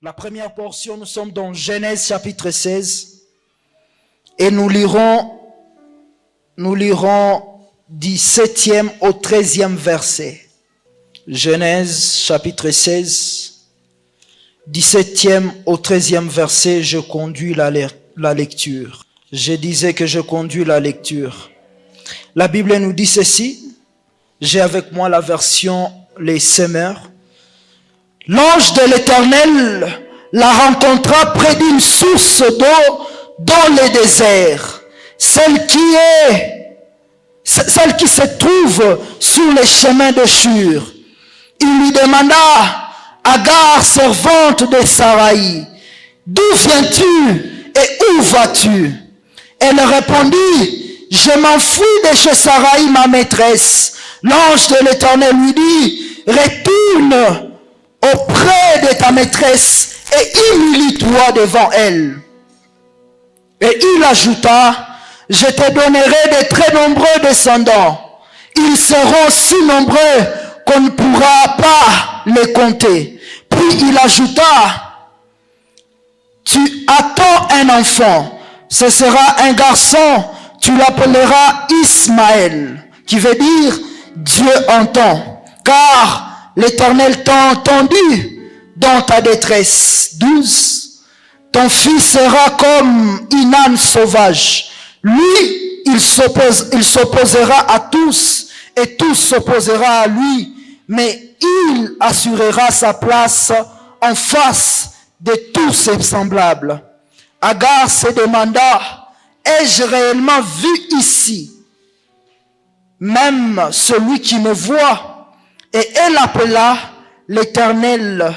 La première portion, nous sommes dans Genèse chapitre 16 et nous lirons du 7e au 13e verset. Genèse chapitre 16, 17e au 13e verset, je conduis la lecture. Je disais que je conduis la lecture. La Bible nous dit ceci. J'ai avec moi la version Les Semeurs. L'ange de l'Éternel la rencontra près d'une source d'eau dans le désert, celle qui se trouve sur les chemins de Shur. Il lui demanda, Agar, servante de Saraï, d'où viens-tu et où vas-tu? Elle répondit, je m'enfuis de chez Saraï, ma maîtresse. L'ange de l'Éternel lui dit, retourne auprès de ta maîtresse et humilie-toi devant elle. Et il ajouta, je te donnerai de très nombreux descendants. Ils seront si nombreux qu'on ne pourra pas les compter. Puis il ajouta, tu attends un enfant, ce sera un garçon, tu l'appelleras Ismaël, qui veut dire Dieu entend, car l'Éternel t'a entendu dans ta détresse. 12. Ton fils sera comme une âne sauvage. Lui, il s'opposera à tous et tous s'opposera à lui, mais il assurera sa place en face de tous ses semblables. Agar se demanda, ai-je réellement vu ici même celui qui me voit? Et elle appela l'Éternel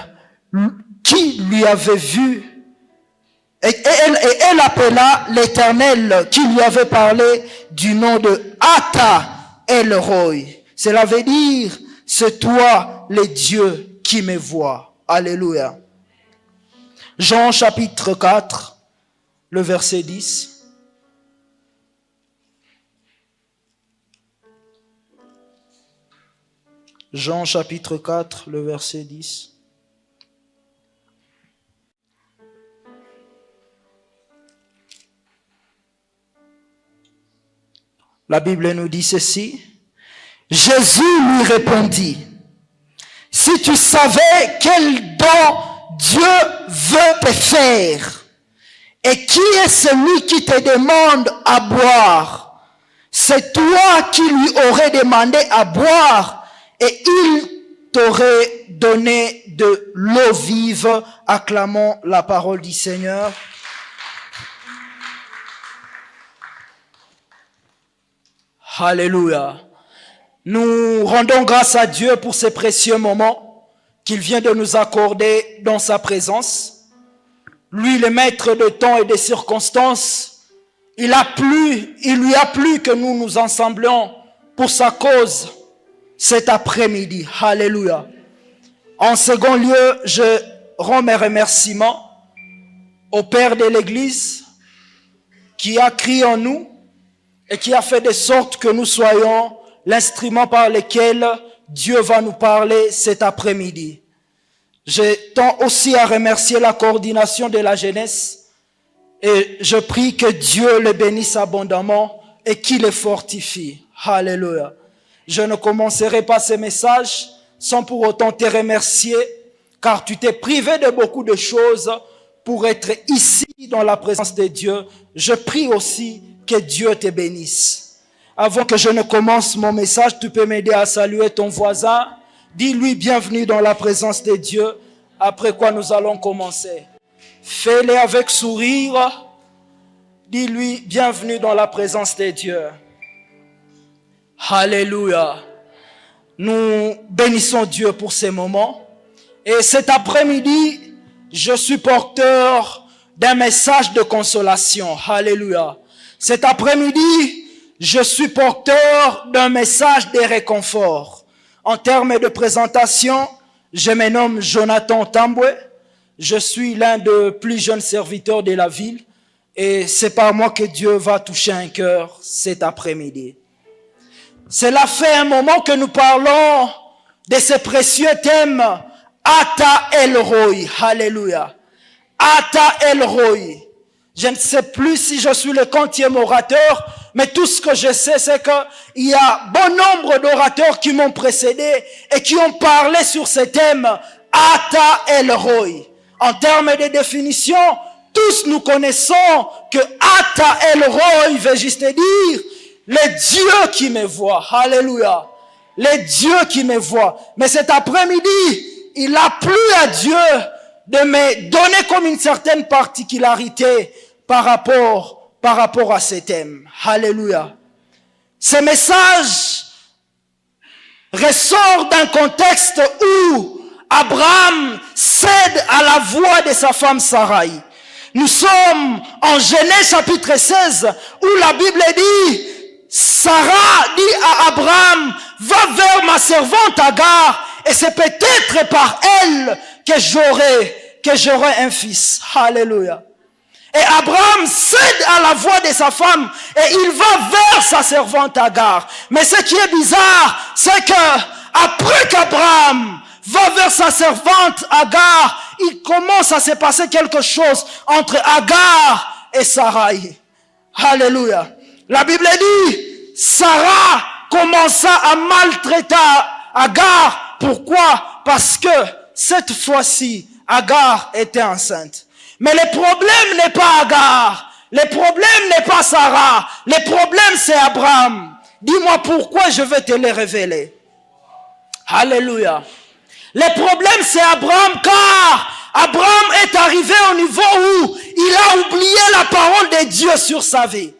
qui lui avait vu. Et elle appela l'Éternel qui lui avait parlé du nom de Ata El-Roi. Cela veut dire, c'est toi le Dieu qui me voit. Alléluia. Jean chapitre 4, le verset 10. Jean chapitre 4, le verset 10. La Bible nous dit ceci. Jésus lui répondit, si tu savais quel don Dieu veut te faire, et qui est celui qui te demande à boire, c'est toi qui lui aurais demandé à boire, et il t'aurait donné de l'eau vive. Acclamons la parole du Seigneur. Alléluia. Nous rendons grâce à Dieu pour ces précieux moments qu'il vient de nous accorder dans sa présence. Lui, le maître de temps et des circonstances, il lui a plu que nous nous ensemblions pour sa cause cet après-midi. Alléluia. En second lieu, je rends mes remerciements au Père de l'Église qui a crié en nous et qui a fait de sorte que nous soyons l'instrument par lequel Dieu va nous parler cet après-midi. Je tends aussi à remercier la coordination de la jeunesse et je prie que Dieu les bénisse abondamment et qu'il les fortifie. Alléluia. Je ne commencerai pas ce message sans pour autant te remercier car tu t'es privé de beaucoup de choses pour être ici dans la présence de Dieu. Je prie aussi que Dieu te bénisse. Avant que je ne commence mon message, tu peux m'aider à saluer ton voisin. Dis-lui bienvenue dans la présence de Dieu, après quoi nous allons commencer. Fais-le avec sourire. Dis-lui bienvenue dans la présence de Dieu. Alléluia. Nous bénissons Dieu pour ces moments. Et cet après-midi, je suis porteur d'un message de consolation. Alléluia. Cet après-midi, je suis porteur d'un message de réconfort. En termes de présentation, je me nomme Jonathan Tambwe. Je suis l'un des plus jeunes serviteurs de la ville et c'est par moi que Dieu va toucher un cœur cet après-midi. Cela fait un moment que nous parlons de ces précieux thèmes Ata El-Roi. Alléluia. Ata El-Roi. Je ne sais plus si je suis le 40e orateur, mais tout ce que je sais, c'est qu'il y a bon nombre d'orateurs qui m'ont précédé et qui ont parlé sur ce thème, Ata El-Roi. En termes de définition, tous nous connaissons que Ata El-Roi veut juste dire, le Dieu qui me voit. Alléluia. Le Dieu qui me voit. Mais cet après-midi, il a plu à Dieu de me donner comme une certaine particularité par rapport à ce thème. Alléluia. Ce message ressort d'un contexte où Abraham cède à la voix de sa femme Sarai. Nous sommes en Genèse chapitre 16 où la Bible dit, Sarah dit à Abraham, va vers ma servante Agar et c'est peut-être par elle que j'aurai un fils. Alléluia. Et Abraham cède à la voix de sa femme et il va vers sa servante Agar. Mais ce qui est bizarre, c'est que après qu'Abraham va vers sa servante Agar, il commence à se passer quelque chose entre Agar et Sarai. Alléluia. La Bible dit, Sarah commença à maltraiter Agar. Pourquoi? Parce que cette fois-ci, Agar était enceinte. Mais le problème n'est pas Agar. Le problème n'est pas Sarah. Le problème c'est Abraham. Dis-moi pourquoi je vais te le révéler. Alléluia. Le problème c'est Abraham car Abraham est arrivé au niveau où il a oublié la parole de Dieu sur sa vie.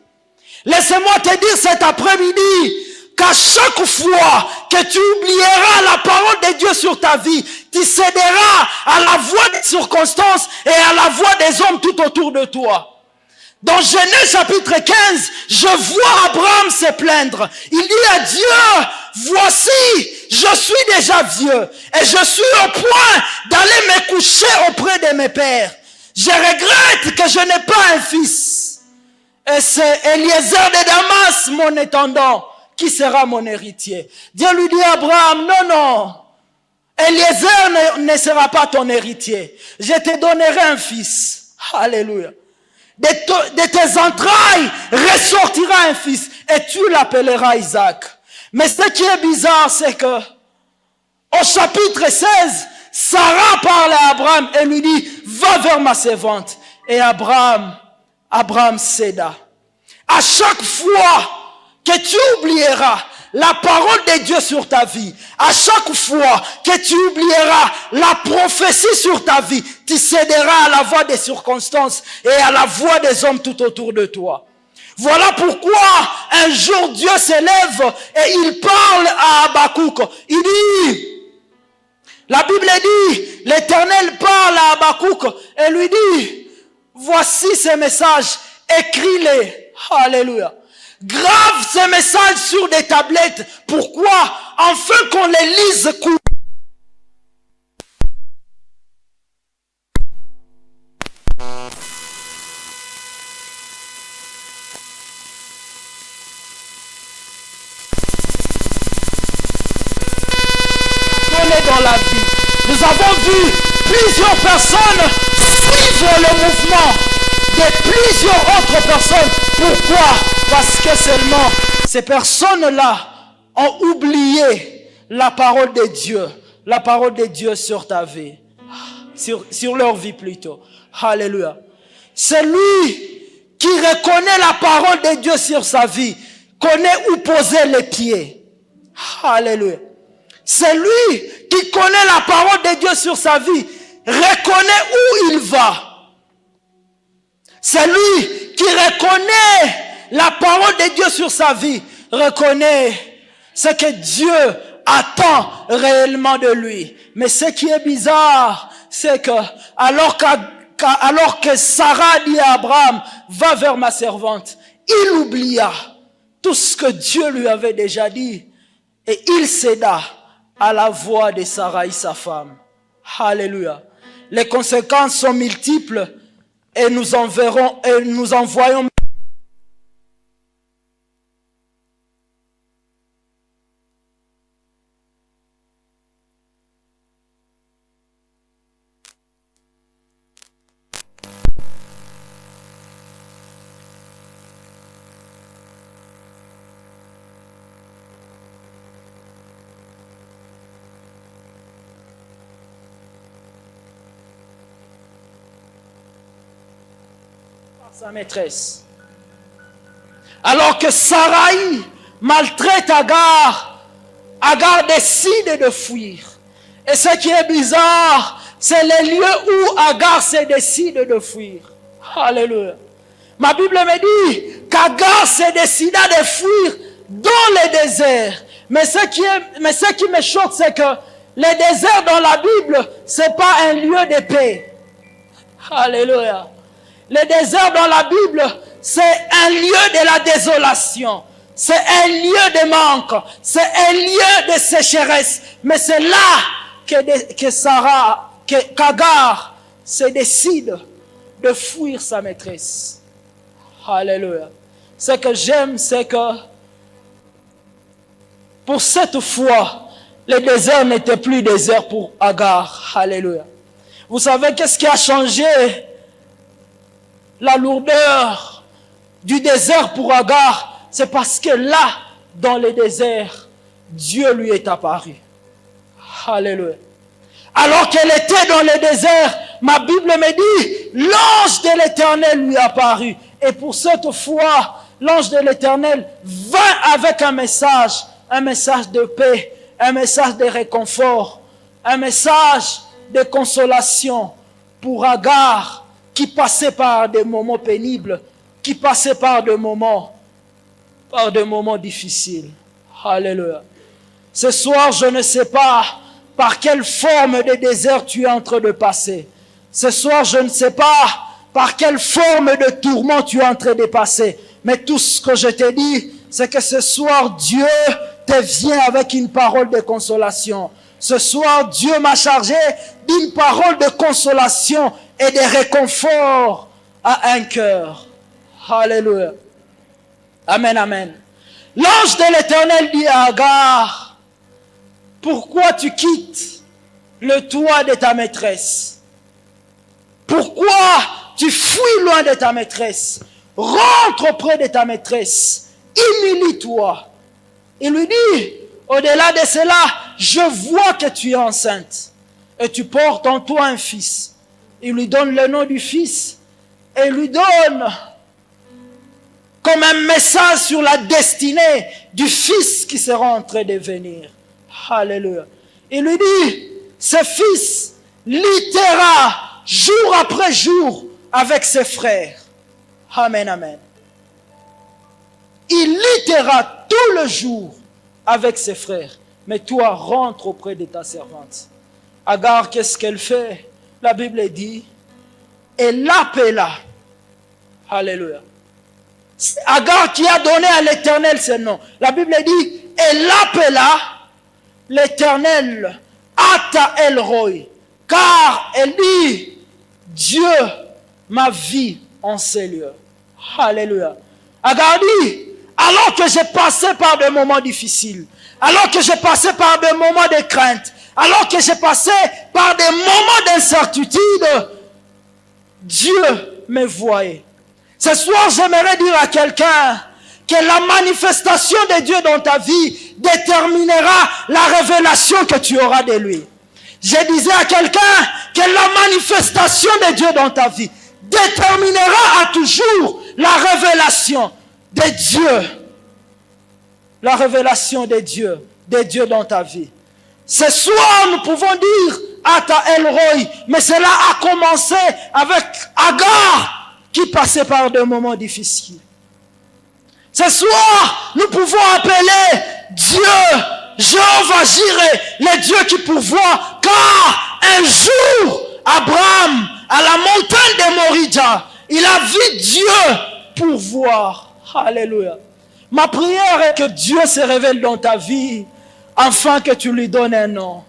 Laissez-moi te dire cet après-midi qu'à chaque fois que tu oublieras la parole de Dieu sur ta vie, tu céderas à la voix des circonstances et à la voix des hommes tout autour de toi. Dans Genèse chapitre 15, je vois Abraham se plaindre. Il dit à Dieu, voici, je suis déjà vieux et je suis au point d'aller me coucher auprès de mes pères. Je regrette que je n'ai pas un fils. Et c'est Eliezer de Damas, mon étendant, qui sera mon héritier. Dieu lui dit à Abraham, non, Eliezer ne sera pas ton héritier. Je te donnerai un fils. Alléluia. De tes entrailles ressortira un fils et tu l'appelleras Isaac. Mais ce qui est bizarre, c'est que au chapitre 16, Sarah parle à Abraham et lui dit, va vers ma servante. Et Abraham céda. À chaque fois que tu oublieras la parole de Dieu sur ta vie, à chaque fois que tu oublieras la prophétie sur ta vie, tu céderas à la voix des circonstances et à la voix des hommes tout autour de toi. Voilà pourquoi un jour Dieu s'élève et il parle à Habakkuk. Il dit, la Bible dit, l'Éternel parle à Habakkuk et lui dit, voici ces messages, écris-les. Alléluia. Grave ces messages sur des tablettes. Pourquoi? Afin qu'on les lise couramment. Dans la vie, nous avons vu plusieurs personnes suivre le mouvement de plusieurs autres personnes. Pourquoi? Parce que seulement ces personnes-là ont oublié la parole de Dieu sur ta vie, sur leur vie plutôt. Alléluia. Celui qui reconnaît la parole de Dieu sur sa vie connaît où poser les pieds. Alléluia. Celui qui connaît la parole de Dieu sur sa vie reconnaît où il va. Celui qui reconnaît la parole de Dieu sur sa vie reconnaît ce que Dieu attend réellement de lui. Mais ce qui est bizarre, c'est que alors que Sarah dit à Abraham, va vers ma servante, il oublia tout ce que Dieu lui avait déjà dit et il céda à la voix de Sarai, sa femme. Alléluia. Les conséquences sont multiples et nous envoyons sa maîtresse. Alors que Sarai maltraite Agar, Agar décide de fuir. Et ce qui est bizarre, c'est les lieux où Agar se décide de fuir. Alléluia. Ma Bible me dit qu'Agar se décida de fuir dans le désert. Mais ce qui me choque, c'est que le désert dans la Bible, ce n'est pas un lieu de paix. Alléluia. Le désert dans la Bible, c'est un lieu de la désolation. C'est un lieu de manque. C'est un lieu de sécheresse. Mais c'est là qu'Agar se décide de fuir sa maîtresse. Alléluia. Ce que j'aime, c'est que pour cette fois, le désert n'était plus désert pour Agar. Alléluia. Vous savez qu'est-ce qui a changé la lourdeur du désert pour Agar? C'est parce que là, dans le désert, Dieu lui est apparu. Alléluia. Alors qu'elle était dans le désert, ma Bible me dit, l'ange de l'Éternel lui est apparu. Et pour cette fois, l'ange de l'Éternel vint avec un message de paix, un message de réconfort, un message de consolation pour Agar qui passait par des moments pénibles, qui passait par des moments difficiles. Alléluia. Ce soir, je ne sais pas par quelle forme de désert tu es en train de passer. Ce soir, je ne sais pas par quelle forme de tourment tu es en train de passer. Mais tout ce que je te dis, c'est que ce soir, Dieu te vient avec une parole de consolation. Ce soir, Dieu m'a chargé d'une parole de consolation et de réconfort à un cœur. Alléluia. Amen, amen. L'ange de l'Éternel dit à Agar, pourquoi tu quittes le toit de ta maîtresse? Pourquoi tu fuis loin de ta maîtresse? Rentre auprès de ta maîtresse. Humilie-toi. Il lui dit, au-delà de cela, je vois que tu es enceinte et tu portes en toi un fils. Il lui donne le nom du fils et lui donne comme un message sur la destinée du fils qui sera en train de venir. Alléluia. Il lui dit, ce fils luttera jour après jour avec ses frères. Amen, amen. Il luttera tout le jour avec ses frères. Mais toi, rentre auprès de ta servante. Agar, qu'est-ce qu'elle fait? La Bible dit, elle l'appela. Alléluia. C'est Agar qui a donné à l'Éternel ce nom. La Bible dit, elle l'appela l'Éternel Ata El Roi. Car elle dit, Dieu m'a vu en ces lieux. Alléluia. Agar dit, alors que j'ai passé par des moments difficiles, alors que j'ai passé par des moments de crainte, alors que j'ai passé par des moments d'incertitude, Dieu me voyait. Ce soir, j'aimerais dire à quelqu'un que la manifestation de Dieu dans ta vie déterminera la révélation que tu auras de lui. Je disais à quelqu'un que la manifestation de Dieu dans ta vie déterminera à toujours la révélation de Dieu. La révélation de Dieu dans ta vie. Ce soir, nous pouvons dire Ata El Roi, mais cela a commencé avec Agar qui passait par des moments difficiles. Ce soir, nous pouvons appeler Dieu Jéhovah Jireh, le Dieu qui pourvoit, car un jour, Abraham, à la montagne de Morija, il a vu Dieu pourvoir. Alléluia. Ma prière est que Dieu se révèle dans ta vie, afin que tu lui donnes un nom.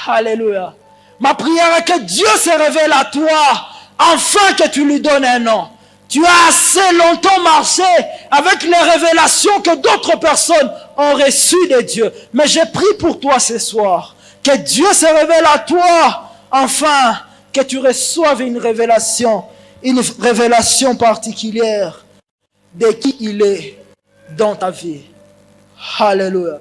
Alléluia. Ma prière est que Dieu se révèle à toi, afin que tu lui donnes un nom. Tu as assez longtemps marché avec les révélations que d'autres personnes ont reçues de Dieu. Mais j'ai prié pour toi ce soir, que Dieu se révèle à toi, afin que tu reçoives une révélation particulière de qui il est dans ta vie. Alléluia.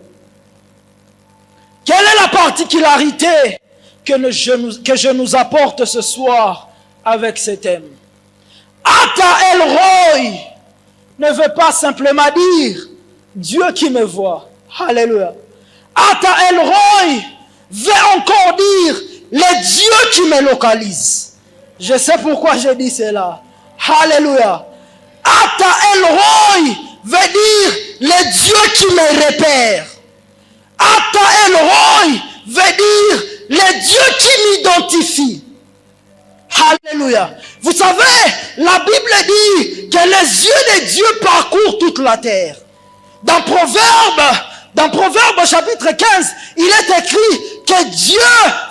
Quelle est la particularité que je nous apporte ce soir avec ce thème? Ata El Roi ne veut pas simplement dire Dieu qui me voit. Alléluia. Ata El Roi veut encore dire les dieux qui me localisent. Je sais pourquoi j'ai dit cela. Alléluia. Ata El Roi veut dire les dieux qui me repèrent. Ata El Roi veut dire les dieux qui m'identifient. Alléluia. Vous savez, la Bible dit que les yeux de Dieu parcourent toute la terre. Dans Proverbe chapitre 15, il est écrit que Dieu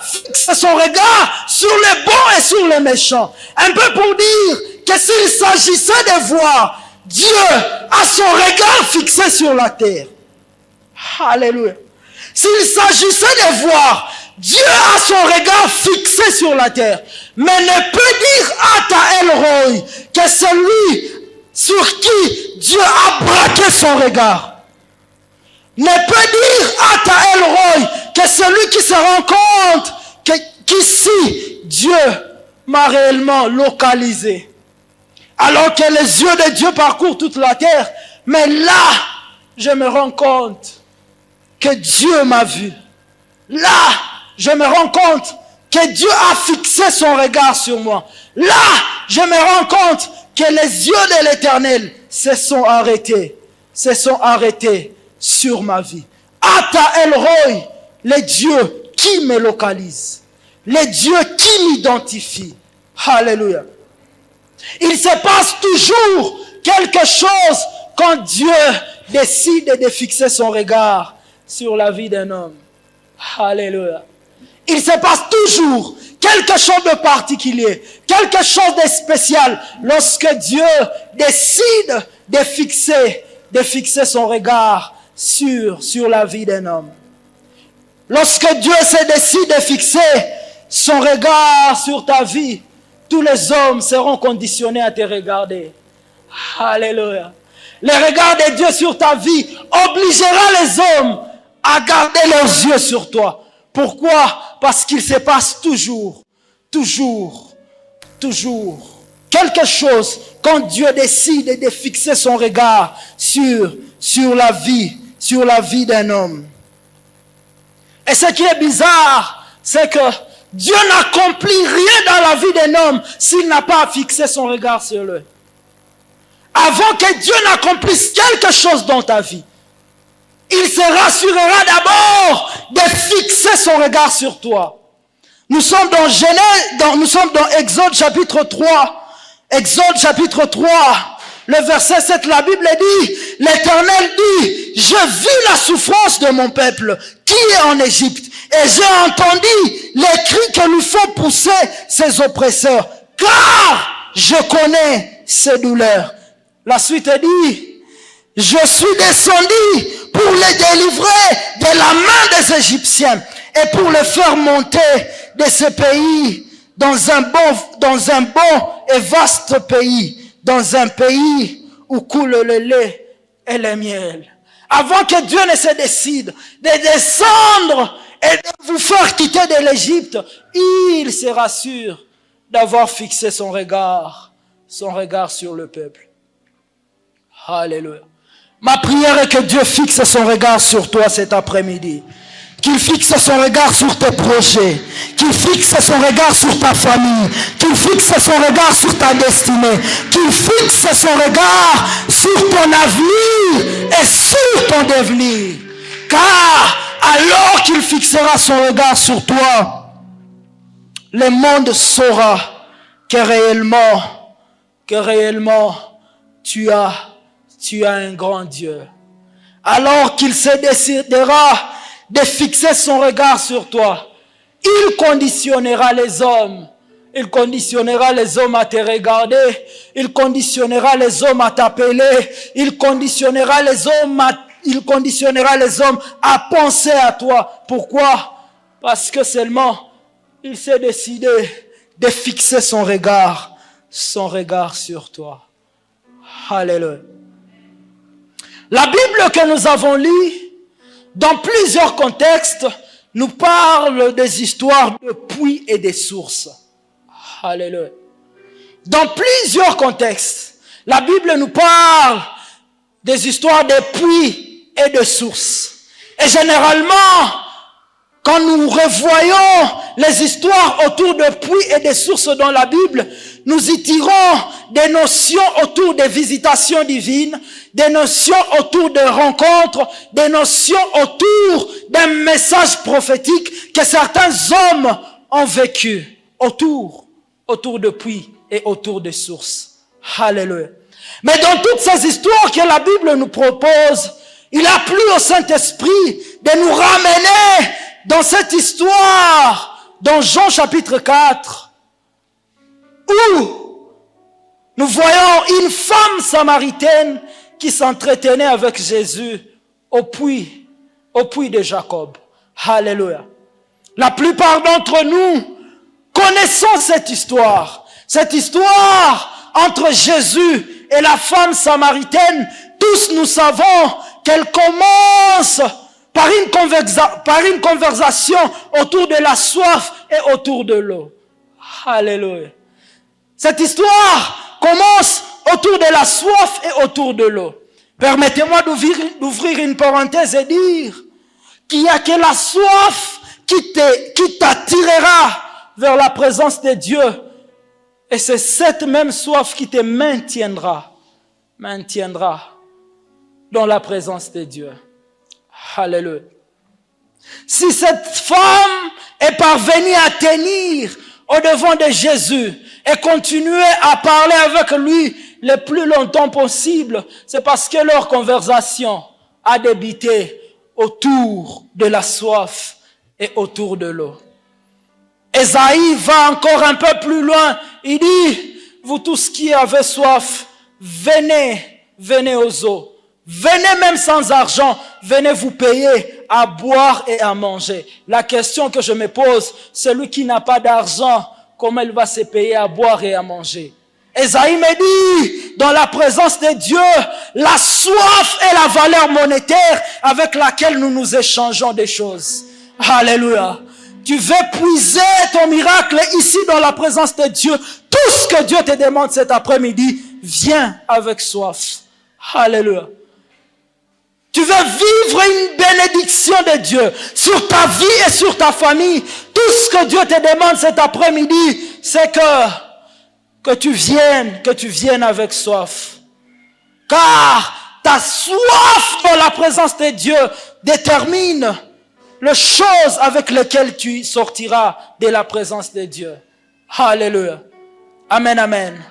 fixe son regard sur les bons et sur les méchants. Un peu pour dire que s'il s'agissait de voir, Dieu a son regard fixé sur la terre. Alléluia. S'il s'agissait de voir, Dieu a son regard fixé sur la terre. Mais ne peut dire Ata El Roi que celui sur qui Dieu a braqué son regard. Ne peut dire Ata El Roi que celui qui se rend compte qu'ici Dieu m'a réellement localisé. Alors que les yeux de Dieu parcourent toute la terre. Mais là, je me rends compte que Dieu m'a vu. Là, je me rends compte que Dieu a fixé son regard sur moi. Là, je me rends compte que les yeux de l'Éternel se sont arrêtés sur ma vie. Ata El Roi, les dieux qui me localisent, les dieux qui m'identifient. Alléluia. Il se passe toujours quelque chose quand Dieu décide de fixer son regard sur la vie d'un homme. Alléluia. Il se passe toujours quelque chose de particulier, quelque chose de spécial lorsque Dieu décide de fixer son regard sur la vie d'un homme. Lorsque Dieu se décide de fixer son regard sur ta vie, tous les hommes seront conditionnés à te regarder. Alléluia. Le regard de Dieu sur ta vie obligera les hommes à garder leurs yeux sur toi. Pourquoi? Parce qu'il se passe toujours quelque chose quand Dieu décide de fixer son regard sur la vie d'un homme. Et ce qui est bizarre, c'est que Dieu n'accomplit rien dans la vie d'un homme s'il n'a pas fixé son regard sur lui. Avant que Dieu n'accomplisse quelque chose dans ta vie, il se rassurera d'abord de fixer son regard sur toi. Nous sommes dans Exode chapitre 3. Exode chapitre 3, le verset 7, la Bible dit, l'Éternel dit, je vis la souffrance de mon peuple qui est en Égypte et j'ai entendu les cris que lui font pousser ses oppresseurs, car je connais ses douleurs. La suite dit, je suis descendu pour les délivrer de la main des Égyptiens et pour les faire monter de ce pays dans un bon et vaste pays, dans un pays où coule le lait et le miel. Avant que Dieu ne se décide de descendre et de vous faire quitter de l'Égypte, il se rassure d'avoir fixé son regard sur le peuple. Alléluia. Ma prière est que Dieu fixe son regard sur toi cet après-midi. Qu'il fixe son regard sur tes projets. Qu'il fixe son regard sur ta famille. Qu'il fixe son regard sur ta destinée. Qu'il fixe son regard sur ton avenir et sur ton devenir. Car alors qu'il fixera son regard sur toi, le monde saura que réellement tu as un grand Dieu. Alors qu'il se décidera de fixer son regard sur toi, il conditionnera les hommes. Il conditionnera les hommes à te regarder. Il conditionnera les hommes à t'appeler. Il conditionnera les hommes à penser à toi. Pourquoi? Parce que seulement il s'est décidé de fixer son regard sur toi. Alléluia. La Bible que nous avons lue, dans plusieurs contextes, nous parle des histoires de puits et des sources. Alléluia. Dans plusieurs contextes, la Bible nous parle des histoires de puits et de sources. Et généralement, quand nous revoyons les histoires autour de puits et de sources dans la Bible, nous y tirons des notions autour des visitations divines, des notions autour de rencontres, des notions autour d'un message prophétique que certains hommes ont vécu autour de puits et autour des sources. Alléluia. Mais dans toutes ces histoires que la Bible nous propose, il a plu au Saint-Esprit de nous ramener dans cette histoire, dans Jean chapitre 4, où nous voyons une femme samaritaine qui s'entretenait avec Jésus au puits de Jacob. Alléluia. La plupart d'entre nous connaissons cette histoire entre Jésus et la femme samaritaine. Tous nous savons qu'elle commence par une conversation autour de la soif et autour de l'eau. Alléluia. Cette histoire commence autour de la soif et autour de l'eau. Permettez-moi d'ouvrir une parenthèse et dire qu'il n'y a que la soif qui t'attirera vers la présence de Dieu. Et c'est cette même soif qui te maintiendra dans la présence de Dieu. Alléluia. Si cette femme est parvenue à tenir au devant de Jésus et continuer à parler avec lui le plus longtemps possible, c'est parce que leur conversation a débuté autour de la soif et autour de l'eau. Ésaïe va encore un peu plus loin. Il dit, vous tous qui avez soif, venez aux eaux. Venez même sans argent, venez vous payer à boire et à manger. La question que je me pose, celui qui n'a pas d'argent, comment il va se payer à boire et à manger? Ésaïe me dit, dans la présence de Dieu, la soif est la valeur monétaire avec laquelle nous nous échangeons des choses. Alléluia. Tu veux puiser ton miracle ici dans la présence de Dieu. Tout ce que Dieu te demande cet après-midi, viens avec soif. Alléluia. Tu veux vivre une bénédiction de Dieu sur ta vie et sur ta famille. Tout ce que Dieu te demande cet après-midi, c'est que tu viennes avec soif. Car ta soif dans la présence de Dieu détermine les choses avec lesquelles tu sortiras de la présence de Dieu. Alléluia. Amen, amen.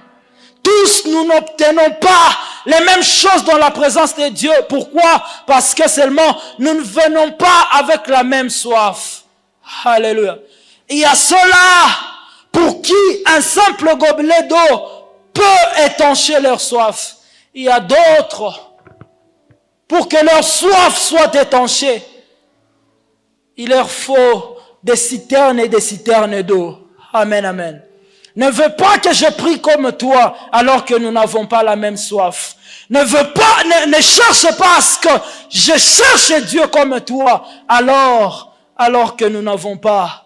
Tous, nous n'obtenons pas les mêmes choses dans la présence de Dieu. Pourquoi? Parce que seulement, nous ne venons pas avec la même soif. Alléluia. Il y a ceux-là pour qui un simple gobelet d'eau peut étancher leur soif. Il y a d'autres, pour que leur soif soit étanchée, il leur faut des citernes et des citernes d'eau. Amen, amen. Ne veux pas que je prie comme toi alors que nous n'avons pas la même soif. Ne cherche pas à ce que je cherche Dieu comme toi alors que nous n'avons pas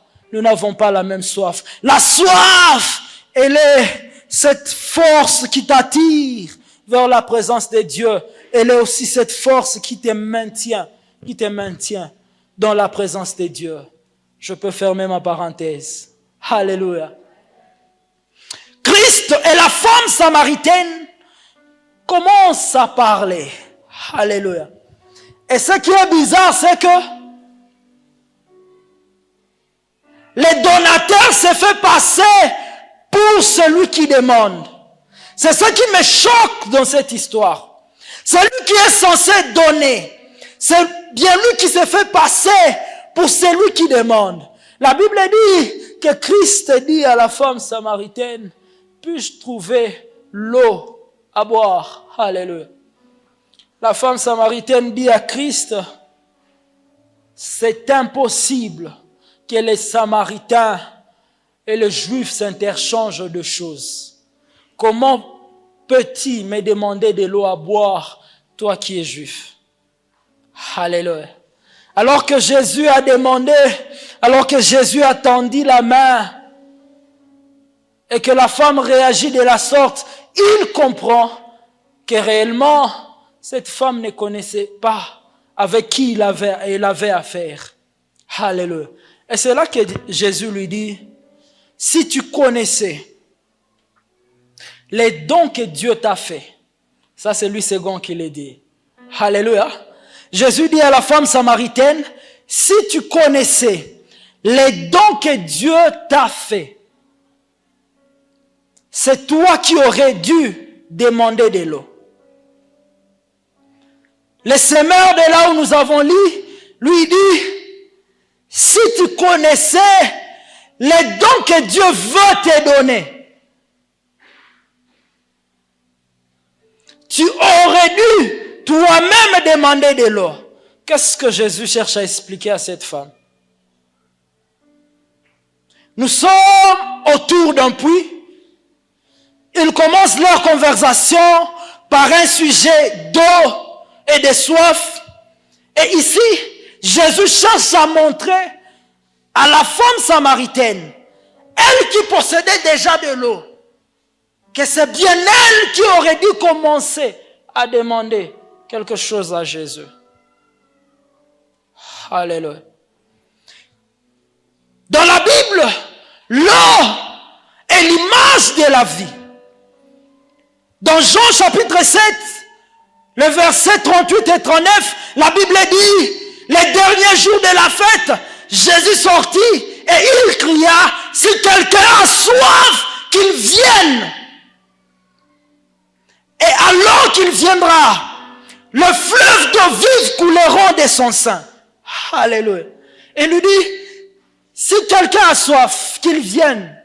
la même soif. La soif, elle est cette force qui t'attire vers la présence de Dieu. Elle est aussi cette force qui te maintient dans la présence de Dieu. Je peux fermer ma parenthèse. Alléluia. Christ et la femme samaritaine commencent à parler. Alléluia. Et ce qui est bizarre, c'est que le donateur se fait passer pour celui qui demande. C'est ce qui me choque dans cette histoire. Celui qui est censé donner, c'est bien lui qui se fait passer pour celui qui demande. La Bible dit que Christ dit à la femme samaritaine, puis-je trouver l'eau à boire? Alléluia. La femme samaritaine dit à Christ, c'est impossible que les Samaritains et les Juifs s'interchangent de choses. Comment peux-tu me demander de l'eau à boire, toi qui es juif? Alléluia. Alors que Jésus a tendu la main, et et que la femme réagit de la sorte, il comprend que réellement, cette femme ne connaissait pas avec qui elle avait affaire. Alléluia. Et c'est là que Jésus lui dit, si tu connaissais les dons que Dieu t'a fait, ça c'est lui second qui l'a dit. Alléluia. Jésus dit à la femme samaritaine, si tu connaissais les dons que Dieu t'a fait, c'est toi qui aurais dû demander de l'eau. Le semeur de là où nous avons lu, lui dit, si tu connaissais les dons que Dieu veut te donner, tu aurais dû toi-même demander de l'eau. Qu'est-ce que Jésus cherche à expliquer à cette femme? Nous sommes autour d'un puits. Ils commencent leur conversation par un sujet d'eau et de soif. Et ici, Jésus cherche à montrer à la femme samaritaine, elle qui possédait déjà de l'eau, que c'est bien elle qui aurait dû commencer à demander quelque chose à Jésus. Alléluia. Dans la Bible, l'eau est l'image de la vie. Dans Jean chapitre 7, le verset 38 et 39, la Bible dit, les derniers jours de la fête, Jésus sortit et il cria, si quelqu'un a soif, qu'il vienne. Et alors qu'il viendra, le fleuve d'eau vive couleront de son sein. Alléluia. Et il lui dit, si quelqu'un a soif, qu'il vienne.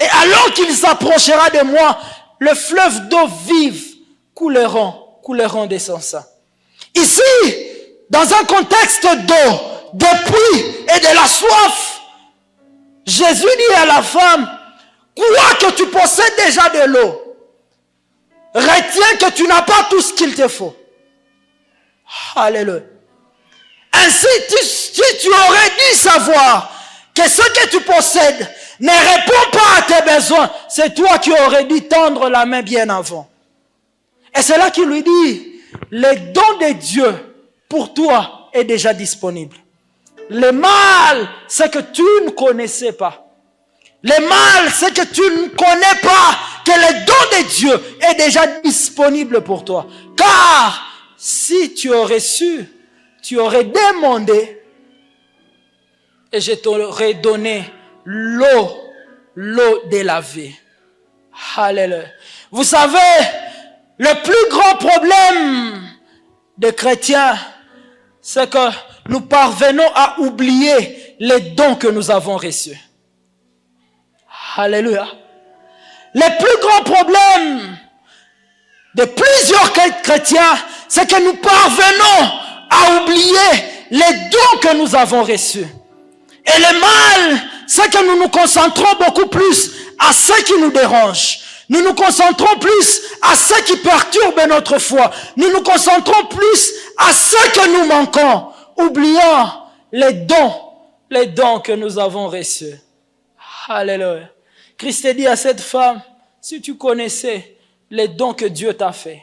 Et alors qu'il s'approchera de moi, le fleuve d'eau vive couleront de son sein. Ici, dans un contexte d'eau, de pluie et de la soif, Jésus dit à la femme, crois que tu possèdes déjà de l'eau, retiens que tu n'as pas tout ce qu'il te faut. Alléluia. Ainsi, tu aurais dû savoir que ce que tu possèdes ne répond pas à tes besoins. C'est toi qui aurais dû tendre la main bien avant. Et c'est là qu'il lui dit, le don de Dieu pour toi est déjà disponible. Le mal, c'est que tu ne connaissais pas. Le mal, c'est que tu ne connais pas que le don de Dieu est déjà disponible pour toi. Car si tu aurais su, tu aurais demandé et je t'aurais donné l'eau de la vie. Alléluia. Vous savez, le plus grand problème des chrétiens, c'est que nous parvenons à oublier les dons que nous avons reçus. Alléluia. Le plus grand problème de plusieurs chrétiens, c'est que nous parvenons à oublier les dons que nous avons reçus. Et le mal, c'est que nous nous concentrons beaucoup plus à ce qui nous dérange. Nous nous concentrons plus à ce qui perturbe notre foi. Nous nous concentrons plus à ce que nous manquons, oubliant les dons que nous avons reçus. Alléluia. Christ dit à cette femme, si tu connaissais les dons que Dieu t'a fait.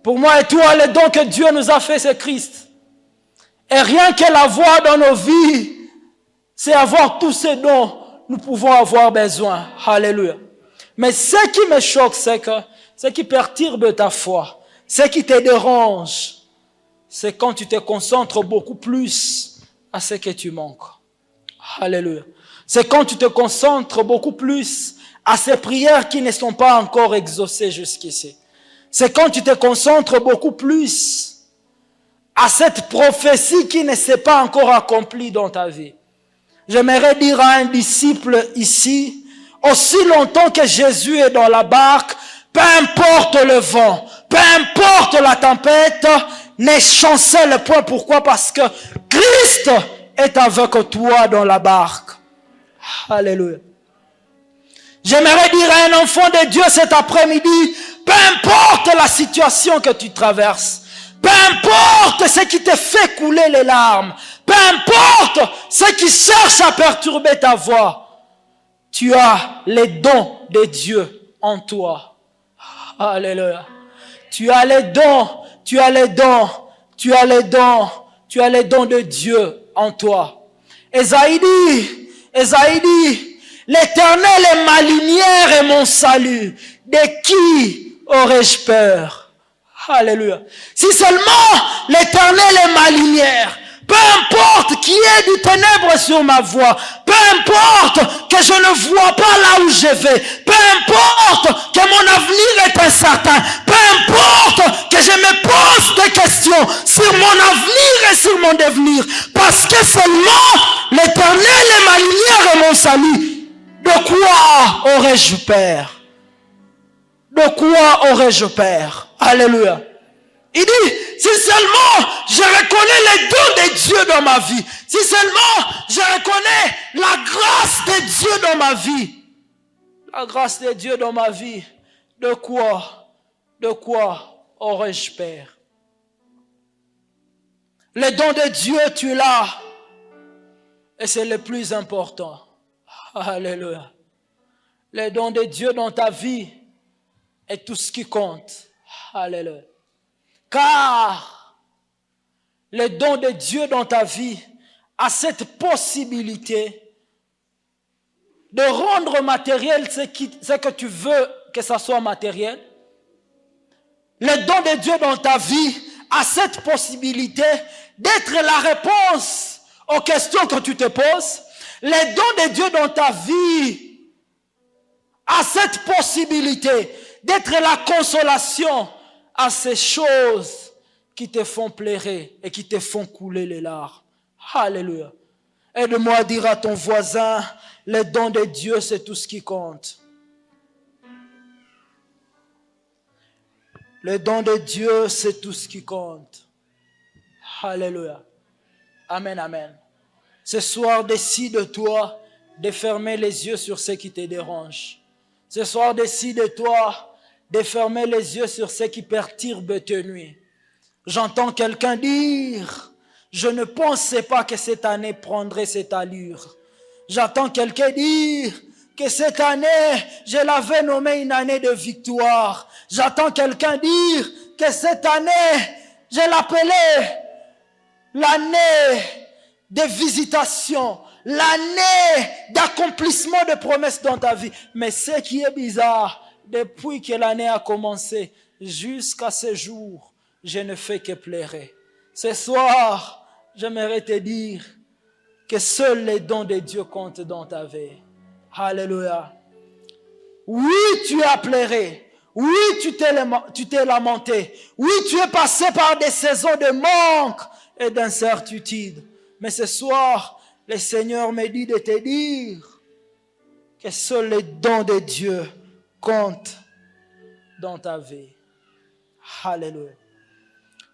Pour moi et toi, les dons que Dieu nous a fait, c'est Christ. Et rien que l'avoir dans nos vies, c'est avoir tous ces dons nous pouvons avoir besoin. Alléluia. Mais ce qui me choque, c'est que ce qui perturbe ta foi, ce qui te dérange, c'est quand tu te concentres beaucoup plus à ce que tu manques. Alléluia. C'est quand tu te concentres beaucoup plus à ces prières qui ne sont pas encore exaucées jusqu'ici. C'est quand tu te concentres beaucoup plus à cette prophétie qui ne s'est pas encore accomplie dans ta vie. J'aimerais dire à un disciple ici, aussi longtemps que Jésus est dans la barque, peu importe le vent, peu importe la tempête, ne chancelle point. Pourquoi? Parce que Christ est avec toi dans la barque. Alléluia. J'aimerais dire à un enfant de Dieu cet après-midi, peu importe la situation que tu traverses, peu importe ce qui te fait couler les larmes, peu importe ce qui cherche à perturber ta voix, tu as les dons de Dieu en toi. Alléluia. Tu as les dons, tu as les dons, tu as les dons, tu as les dons de Dieu en toi. Ésaïe dit, l'Éternel est ma lumière et mon salut. De qui aurais-je peur? Alléluia. Si seulement l'Éternel est ma lumière, peu importe qu'il y ait du ténèbre sur ma voie, peu importe que je ne vois pas là où je vais, peu importe que mon avenir est incertain, peu importe que je me pose des questions sur mon avenir et sur mon devenir, parce que seulement l'Éternel est ma lumière et mon salut, de quoi aurais-je peur? De quoi aurais-je peur? Alléluia. Il dit, si seulement je reconnais les dons de Dieu dans ma vie, si seulement je reconnais la grâce de Dieu dans ma vie, la grâce de Dieu dans ma vie, de quoi aurais-je peur? Les dons de Dieu, tu l'as, et c'est le plus important. Alléluia. Les dons de Dieu dans ta vie est tout ce qui compte. Alléluia. Car les dons de Dieu dans ta vie a cette possibilité de rendre matériel ce que tu veux que ça soit matériel. Les dons de Dieu dans ta vie a cette possibilité d'être la réponse aux questions que tu te poses. Les dons de Dieu dans ta vie a cette possibilité d'être la consolation à ces choses qui te font pleurer et qui te font couler les larmes. Alléluia. Aide-moi à dire à ton voisin, les dons de Dieu, c'est tout ce qui compte. Les dons de Dieu, c'est tout ce qui compte. Alléluia. Amen, amen. Ce soir, décide-toi de fermer les yeux sur ce qui te dérange. Ce soir, décide-toi de fermer les yeux sur ce qui perturbe tes nuits. J'entends quelqu'un dire, je ne pensais pas que cette année prendrait cette allure. J'entends quelqu'un dire que cette année, je l'avais nommée une année de victoire. J'entends quelqu'un dire que cette année, je l'appelais l'année de visitation, l'année d'accomplissement de promesses dans ta vie. Mais ce qui est bizarre, depuis que l'année a commencé, jusqu'à ce jour, je ne fais que pleurer. Ce soir, j'aimerais te dire que seuls les dons de Dieu comptent dans ta vie. Alléluia. Oui, tu as pleuré. Oui, tu t'es lamenté. Oui, tu es passé par des saisons de manque et d'incertitude. Mais ce soir, le Seigneur me dit de te dire que seuls les dons de Dieu comptent dans ta vie. Alléluia.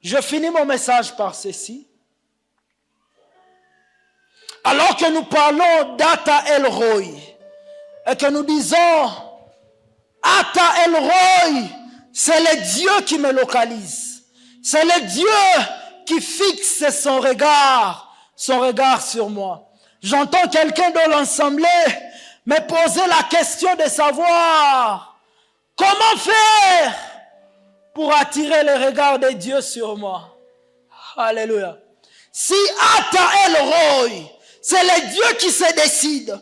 Je finis mon message par ceci. Alors que nous parlons d'Ata El Roi et que nous disons Ata El Roi, c'est le Dieu qui me localise. C'est le Dieu qui fixe son regard sur moi. J'entends quelqu'un dans l'assemblée me poser la question de savoir comment faire pour attirer le regard de Dieu sur moi. Alléluia. Si Ata El Roi, c'est le Dieu qui se décide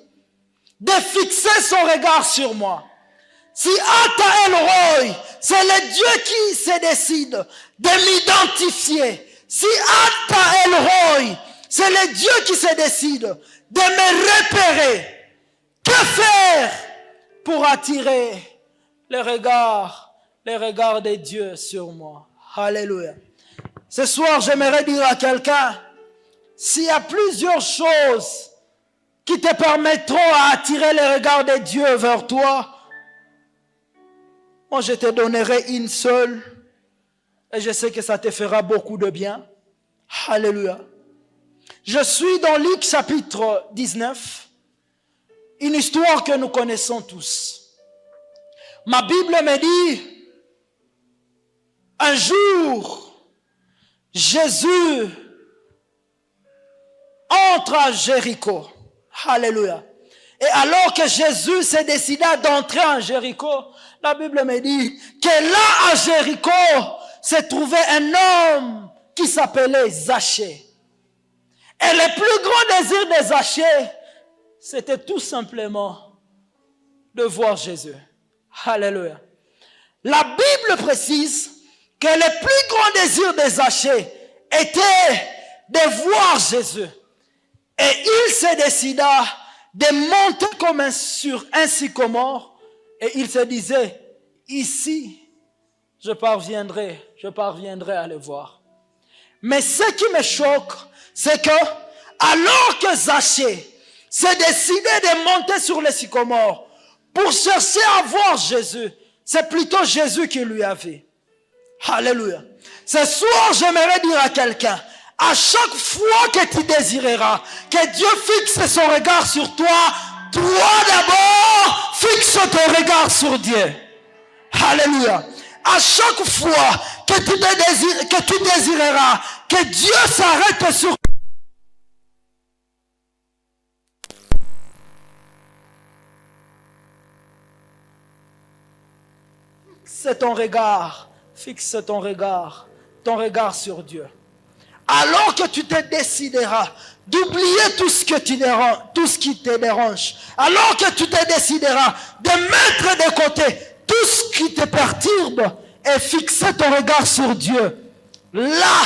de fixer son regard sur moi. Si Ata El Roi, c'est le Dieu qui se décide de m'identifier. Si Ata El Roi, c'est le Dieu qui se décide de me repérer. Que faire pour attirer les regards de Dieu sur moi? Alléluia. Ce soir, j'aimerais dire à quelqu'un, s'il y a plusieurs choses qui te permettront à attirer les regards de Dieu vers toi, moi je te donnerai une seule et je sais que ça te fera beaucoup de bien. Alléluia. Je suis dans Luc chapitre 19, une histoire que nous connaissons tous. Ma Bible me dit, un jour, Jésus entre à Jéricho. Alléluia. Et alors que Jésus s'est décidé d'entrer en Jéricho, la Bible me dit que là à Jéricho s'est trouvé un homme qui s'appelait Zachée. Et le plus grand désir de Zachée, c'était tout simplement de voir Jésus. Alléluia. La Bible précise que le plus grand désir de Zachée était de voir Jésus. Et il se décida de monter comme sur un sycomore. Et il se disait, ici, je parviendrai à le voir. Mais ce qui me choque, c'est que, alors que Zachée s'est décidé de monter sur le sycomore pour chercher à voir Jésus, c'est plutôt Jésus qui lui a vu. Alléluia. Ce soir, j'aimerais dire à quelqu'un, à chaque fois que tu désireras que Dieu fixe son regard sur toi, toi d'abord, fixe ton regard sur Dieu. Alléluia. À chaque fois que tu désireras que Dieu s'arrête sur toi, fixe ton regard sur Dieu. Alors que tu te décideras d'oublier tout ce qui te dérange, alors que tu te décideras de mettre de côté tout ce qui te perturbe et fixer ton regard sur Dieu, là,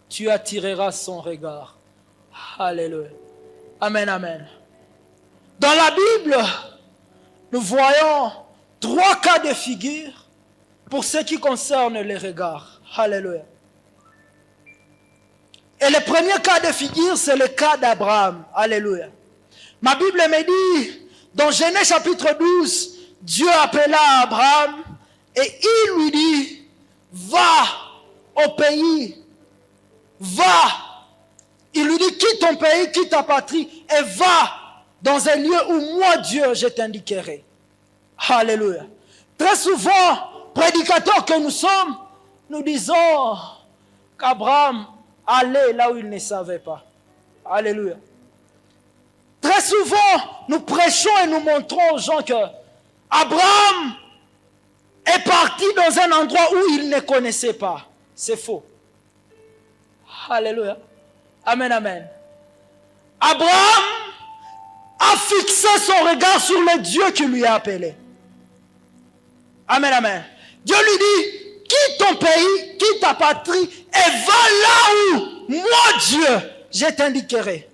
tu attireras son regard. Alléluia. Amen, amen. Dans la Bible, nous voyons 3 cas de figure pour ce qui concerne les regards. Alléluia. Et le premier cas de figure, c'est le cas d'Abraham. Alléluia. Ma Bible me dit, dans Genèse chapitre 12, Dieu appela Abraham et il lui dit, va au pays, va. Il lui dit, quitte ton pays, quitte ta patrie et va dans un lieu où moi, Dieu, je t'indiquerai. Alléluia. Très souvent, prédicateurs que nous sommes, nous disons qu'Abraham allait là où il ne savait pas. Alléluia. Très souvent, nous prêchons et nous montrons aux gens que Abraham est parti dans un endroit où il ne connaissait pas. C'est faux. Alléluia. Amen, amen. Abraham a fixé son regard sur le Dieu qui lui a appelé. Amen, amen. Dieu lui dit, quitte ton pays, quitte ta patrie et va là où moi, Dieu, je t'indiquerai.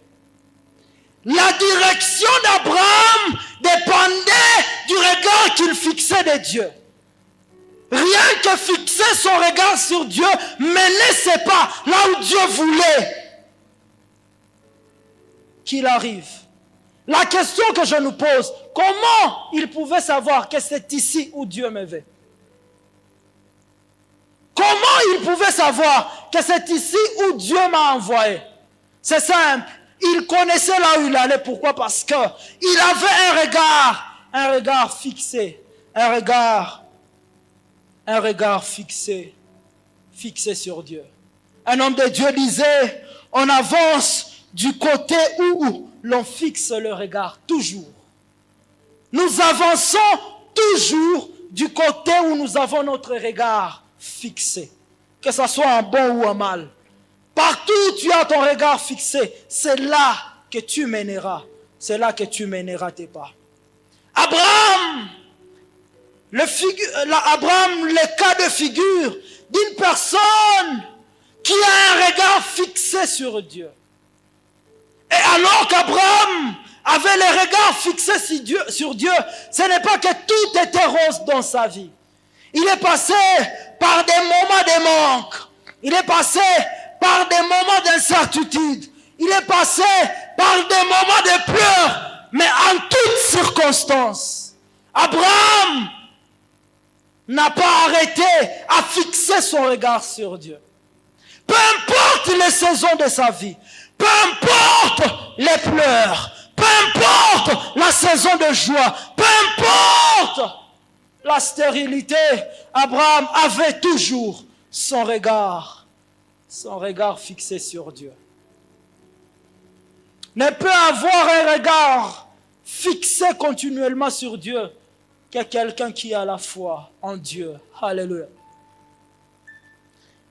La direction d'Abraham dépendait du regard qu'il fixait de Dieu. Rien que fixer son regard sur Dieu, mais ne sait pas là où Dieu voulait qu'il arrive. La question que je nous pose, comment il pouvait savoir que c'est ici où Dieu me veut? Comment il pouvait savoir que c'est ici où Dieu m'a envoyé? C'est simple. Il connaissait là où il allait. Pourquoi? Parce que il avait un regard fixé, un regard fixé sur Dieu. Un homme de Dieu disait, on avance du côté où l'on fixe le regard, toujours. Nous avançons toujours du côté où nous avons notre regard fixé. Que ce soit en bon ou en mal. Partout où tu as ton regard fixé, c'est là que tu mèneras. C'est là que tu mèneras tes pas. Abraham, le cas de figure d'une personne qui a un regard fixé sur Dieu. Et alors qu'Abraham avait le regard fixé sur Dieu, ce n'est pas que tout était rose dans sa vie. Il est passé par des moments de manque. Il est passé par des moments d'incertitude. Il est passé par des moments de pleurs. Mais en toutes circonstances, Abraham n'a pas arrêté à fixer son regard sur Dieu. Peu importe les saisons de sa vie, peu importe les pleurs, peu importe la saison de joie, peu importe la stérilité, Abraham avait toujours son regard fixé sur Dieu. Ne peut avoir un regard fixé continuellement sur Dieu que quelqu'un qui a la foi en Dieu. Alléluia.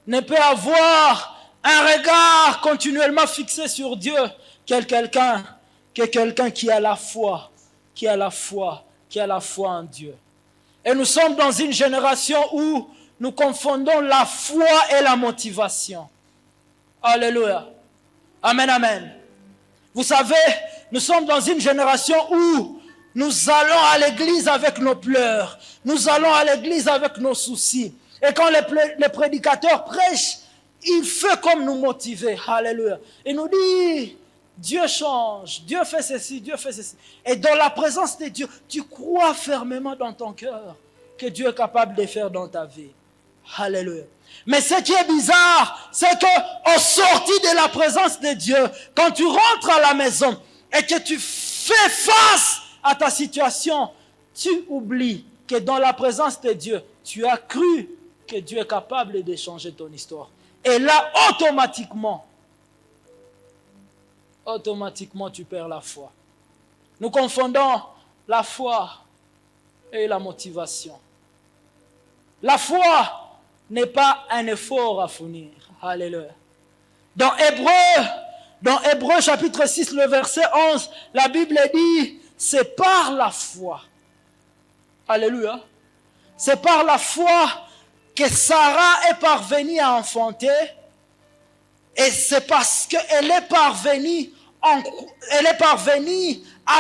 Ne peut avoir un regard continuellement fixé sur Dieu que quelqu'un qui a la foi, qui a la foi en Dieu. Et nous sommes dans une génération où nous confondons la foi et la motivation. Alléluia. Amen, amen. Vous savez, nous sommes dans une génération où nous allons à l'église avec nos pleurs. Nous allons à l'église avec nos soucis. Et quand les prédicateurs prêchent, il fait comme nous motiver. Alléluia. Il nous dit, Dieu change, Dieu fait ceci, Dieu fait ceci. Et dans la présence de Dieu, tu crois fermement dans ton cœur que Dieu est capable de faire dans ta vie. Alléluia. Mais ce qui est bizarre, c'est qu'au sorti de la présence de Dieu, quand tu rentres à la maison et que tu fais face à ta situation, tu oublies que dans la présence de Dieu, tu as cru que Dieu est capable de changer ton histoire. Et là, automatiquement, tu perds la foi. Nous confondons la foi et la motivation. La foi n'est pas un effort à fournir. Alléluia. Dans Hébreux chapitre 6, le verset 11, la Bible dit, c'est par la foi. Alléluia. C'est par la foi que Sarah est parvenue à enfanter. Et c'est parce qu'elle est parvenue à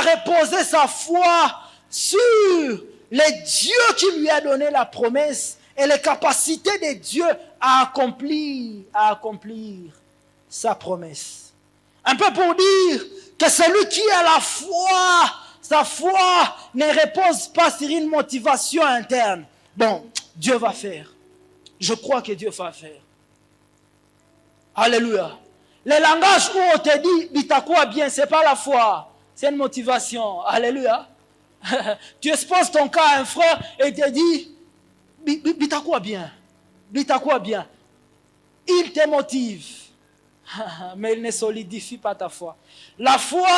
reposer sa foi sur le Dieu qui lui a donné la promesse et les capacités de Dieu à accomplir sa promesse. Un peu pour dire que celui qui a la foi, sa foi ne repose pas sur une motivation interne. Bon, Dieu va faire. Je crois que Dieu va faire. Alléluia. Le langage où on te dit, bitakoua bien, c'est pas la foi, c'est une motivation. Alléluia. Tu exposes ton cas à un frère et il te dit, bitakoua bien, bitakoua bien. Il te motive, mais il ne solidifie pas ta foi. La foi,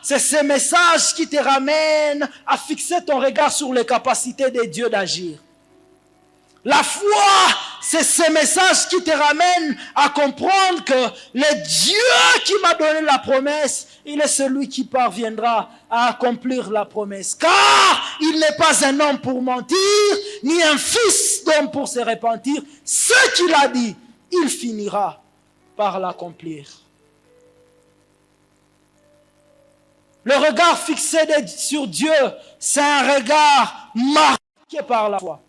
c'est ce message qui te ramène à fixer ton regard sur les capacités de Dieu d'agir. La foi, c'est ce message qui te ramène à comprendre que le Dieu qui m'a donné la promesse, il est celui qui parviendra à accomplir la promesse. Car il n'est pas un homme pour mentir, ni un fils d'homme pour se repentir. Ce qu'il a dit, il finira par l'accomplir. Le regard fixé sur Dieu, c'est un regard marqué par la foi.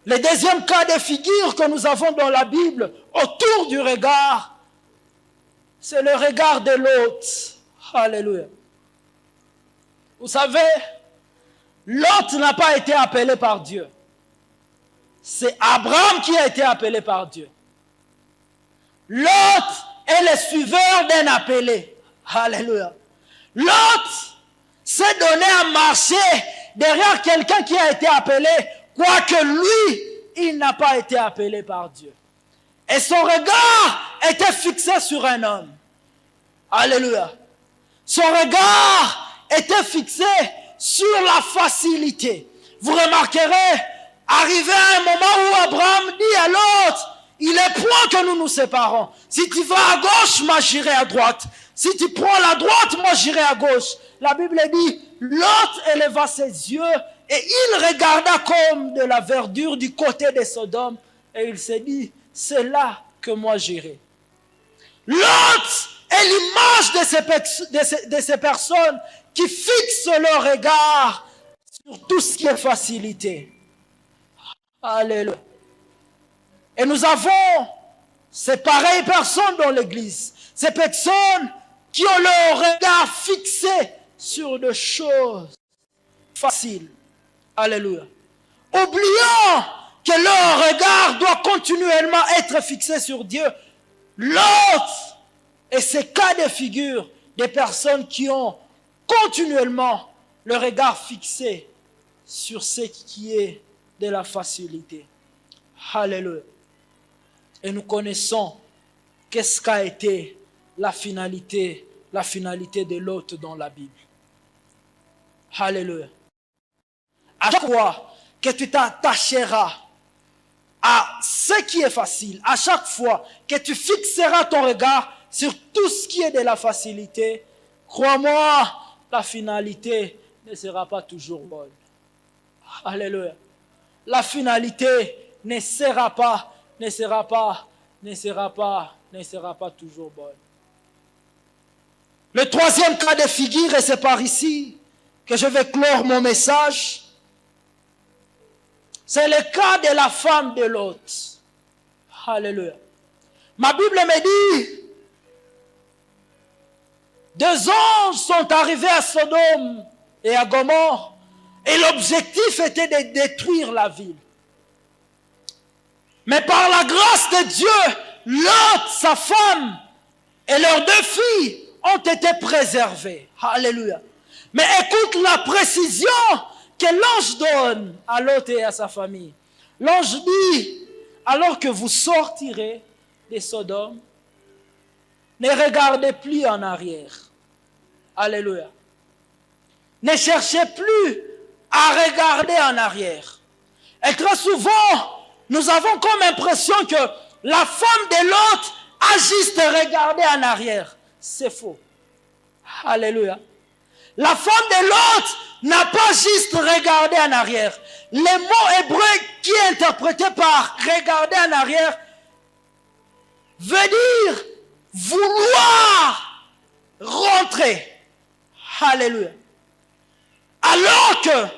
Le deuxième cas de figure que nous avons dans la Bible autour du regard, c'est le regard de Lot. Alléluia. Vous savez, Lot n'a pas été appelé par Dieu. C'est Abraham qui a été appelé par Dieu. Lot est le suiveur d'un appelé. Alléluia. Lot s'est donné à marcher derrière quelqu'un qui a été appelé, quoique lui, il n'a pas été appelé par Dieu. Et son regard était fixé sur un homme. Alléluia. Son regard était fixé sur la facilité. Vous remarquerez, arrivé à un moment où Abraham dit à Lot, il est point que nous nous séparons. Si tu vas à gauche, moi j'irai à droite. Si tu prends la droite, moi j'irai à gauche. La Bible dit, Lot éleva ses yeux et il regarda comme de la verdure du côté de Sodome. Et il s'est dit, c'est là que moi j'irai. Lot est l'image de ces personnes qui fixent leur regard sur tout ce qui est facilité. Alléluia. Et nous avons ces pareilles personnes dans l'église. Ces personnes qui ont leur regard fixé sur des choses faciles. Alléluia. Oubliant que leur regard doit continuellement être fixé sur Dieu. L'autre est ces cas de figure des personnes qui ont continuellement le regard fixé sur ce qui est de la facilité. Alléluia. Et nous connaissons qu'est-ce qu'a été la finalité de Lot dans la Bible. Alléluia. À chaque fois que tu t'attacheras à ce qui est facile, à chaque fois que tu fixeras ton regard sur tout ce qui est de la facilité, crois-moi, la finalité ne sera pas toujours bonne. Alléluia. La finalité ne sera pas toujours bonne. Le troisième cas de figure, et c'est par ici que je vais clore mon message, c'est le cas de la femme de Lot. Alléluia. Ma Bible me dit, 2 anges sont arrivés à Sodome et à Gomorrhe, et l'objectif était de détruire la ville. Mais par la grâce de Dieu, Lot, sa femme et leurs 2 filles ont été préservées. Alléluia. Mais écoute la précision que l'ange donne à Lot et à sa famille. L'ange dit, alors que vous sortirez de Sodome, ne regardez plus en arrière. Alléluia. Ne cherchez plus à regarder en arrière. Et très souvent, nous avons comme impression que la femme de Lot a juste regardé en arrière. C'est faux. Alléluia. La femme de Lot n'a pas juste regardé en arrière. Le mot hébreu qui est interprété par regarder en arrière veut dire vouloir rentrer. Alléluia. Alors que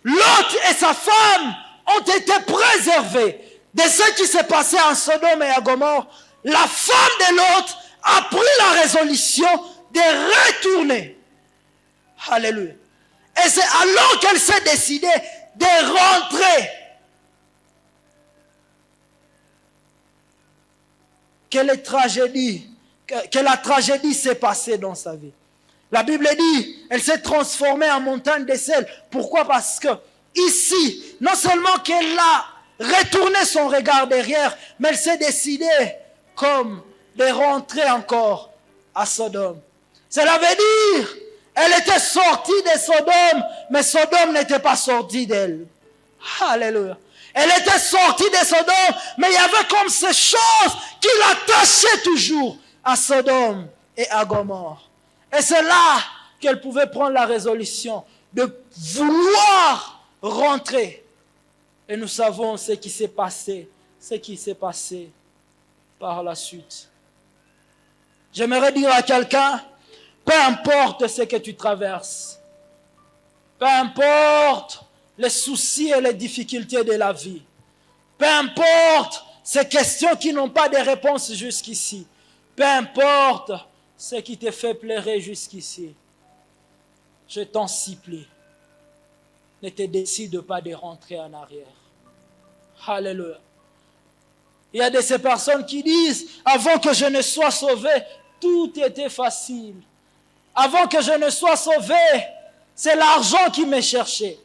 Lot et sa femme ont été préservés de ce qui s'est passé en Sodome et à Gomorrhe, la femme de Lot a pris la résolution de retourner. Alléluia. Et c'est alors qu'elle s'est décidée de rentrer que la tragédie s'est passée dans sa vie. La Bible dit, elle s'est transformée en montagne de sel. Pourquoi? Parce que ici, non seulement qu'elle a retourné son regard derrière, mais elle s'est décidée comme de rentrer encore à Sodome. Cela veut dire, elle était sortie de Sodome, mais Sodome n'était pas sortie d'elle. Alléluia. Elle était sortie de Sodome, mais il y avait comme ces choses qui l'attachaient toujours à Sodome et à Gomorrhe. Et c'est là qu'elle pouvait prendre la résolution de vouloir rentrer. Et nous savons ce qui s'est passé par la suite. J'aimerais dire à quelqu'un, peu importe ce que tu traverses, peu importe les soucis et les difficultés de la vie, peu importe ces questions qui n'ont pas de réponse jusqu'ici, peu importe ce qui te fait pleurer jusqu'ici, je t'en supplie, ne te décide pas de rentrer en arrière. Alléluia. Il y a de ces personnes qui disent, avant que je ne sois sauvé, tout était facile. Avant que je ne sois sauvé, c'est l'argent qui me cherchait.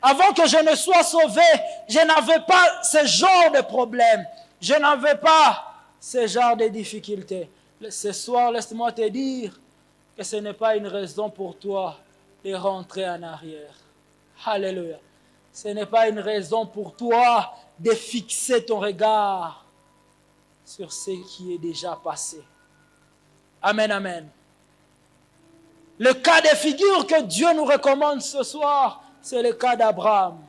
Avant que je ne sois sauvé, je n'avais pas ce genre de problème. Je n'avais pas ce genre de difficultés. Ce soir, laisse-moi te dire que ce n'est pas une raison pour toi de rentrer en arrière. Alléluia. Ce n'est pas une raison pour toi de fixer ton regard sur ce qui est déjà passé. Amen, amen. Le cas de figure que Dieu nous recommande ce soir, c'est le cas d'Abraham.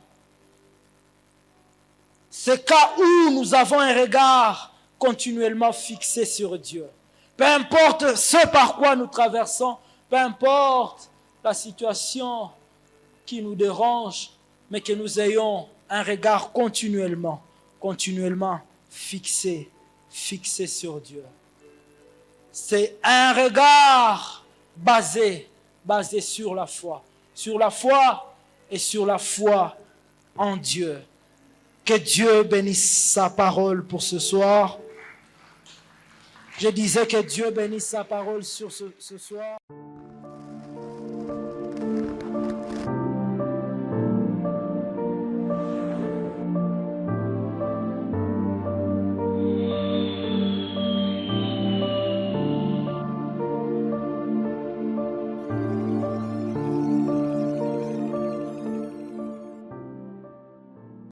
Ce cas où nous avons un regard continuellement fixé sur Dieu. Peu importe ce par quoi nous traversons, peu importe la situation qui nous dérange, mais que nous ayons un regard continuellement fixé sur Dieu. C'est un regard basé sur la foi et sur la foi en Dieu. Que Dieu bénisse sa parole pour ce soir. Je disais que Dieu bénisse sa parole sur ce soir.